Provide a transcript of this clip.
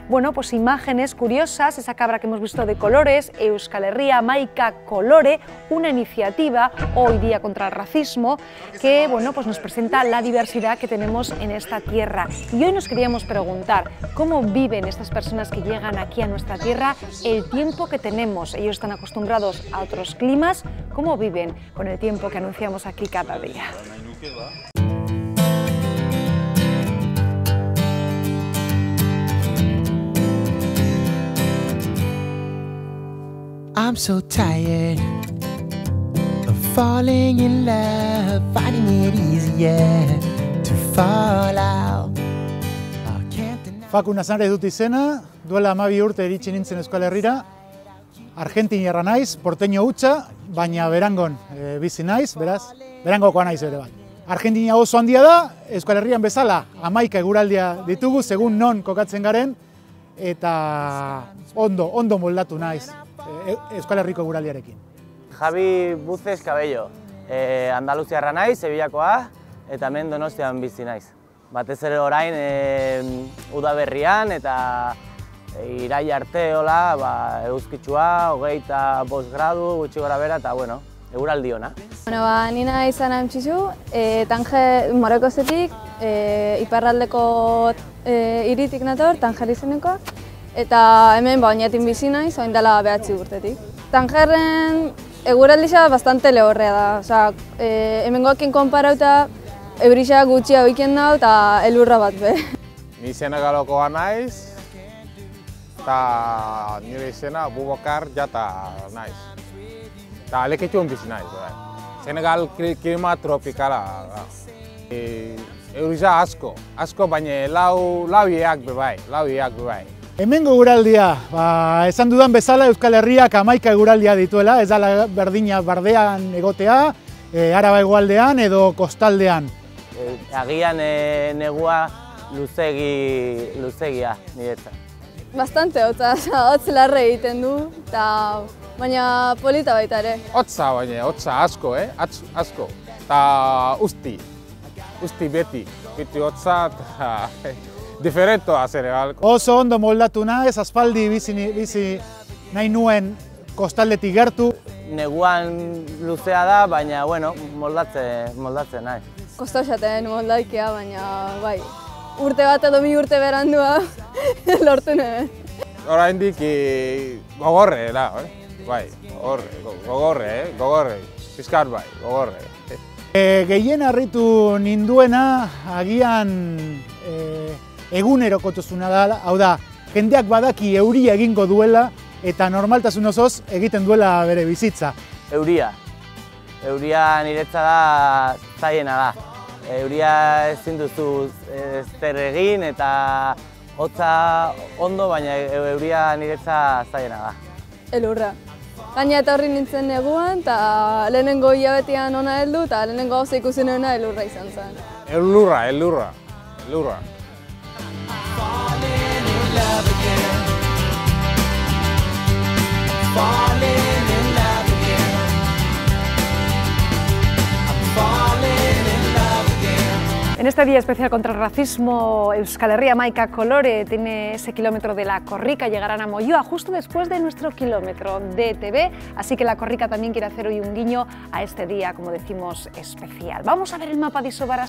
Bueno, pues imágenes curiosas, esa cabra que hemos visto de colores, Euskal Herria Hamaika Kolore, una iniciativa hoy día contra el racismo que, bueno, pues nos presenta la diversidad que tenemos en esta tierra. Y hoy nos queríamos preguntar cómo viven estas personas que llegan aquí a nuestra tierra el tiempo que tenemos. Ellos están acostumbrados a otros climas, ¿cómo viven con el tiempo que anunciamos aquí cada día? I'm so tired of falling in love, finding it easier to fall out. Facu Nazarez dut izena, duela 12 urte iritsi nintzen Euskal Herrira. Argentinarra naiz, porteño hutsa, baina Berangon bizi naiz, beraz, Berangokoa naiz ere bai. Argentina oso handia da, Euskal Herrian bezala, Hamaika eguraldia ditugu, segun non kokatzen garen, eta ondo moldatu naiz Euskal Herriko eguraldiarekin. Javi Buces Cabello, Andaluziarra naiz, Sevillakoa, eta hemen Donostian bizi naiz. Batez ere orain udaberrian eta iraila arte hola, eguzkitsua, 25 gradu, gutxi gora bera, eta bueno, eguraldi ona. Ni naiz Ana Emtxizu, Tanger Morekozetik, iparraldeko hiritik nator, Tanger izenekoa, eta hemen oinatin bizi naiz, orain dela 9 urtetik. Tangerren eguraldia bastante lehorrea da, osea, hemengoekin konparatuta eurisa gutxi hauekin da eta elurra bat be. Ni Senegalokoa naiz, eta nire izena Bubakar Jata naiz. Eta leketxuan bizi naiz. Senegal klima tropikala da. Eurisa asko, baina lauiak bebai. Hemengo eguraldia, esan dudan bezala Euskal Herriak Hamaika eguraldia dituela, ez da berdina bardean egotea, Araba hegoaldean edo kostaldean. Agian negua luzegia niretzat. Bastante hotz larre egiten du, baina polita baita ere. Hotza asko, asko. Eta usti beti hotza eta diferentoa Senegal. Oso ondo moldatu naiz, aspaldi bizi nahi nuen kostaldetik gertu. Neguan luzea da, baina bueno, moldatzen naiz. Kostau jaten moldaikia, baina bai, urte bat edo 2 urte berandua lortu nuen. Oraindik gogorre da, bai, gogorre, pizkat bai, gogorre. Gehien harritu ninduena agian egunerokotuzuna da, hau da, jendeak badaki euria egingo duela eta normaltasun osoz egiten duela bere bizitza. Euria niretza da zaiena da. Euria ezin duzu zer egin eta hotza ondo, baina euria niretza zaiena da. Elurra. Gaina eta horri nintzen neguan, eta lehenengo hilabetean ona heldu, eta lehenengo gauza ikusi nuena elurra izan zen. Elurra. En este día especial contra el racismo, Euskal Herria Hamaika Kolore tiene ese kilómetro de la Korrika, llegarán a Moyua justo después de nuestro kilómetro de TV, así que la Korrika también quiere hacer hoy un guiño a este día, como decimos, especial. Vamos a ver el mapa de Isobara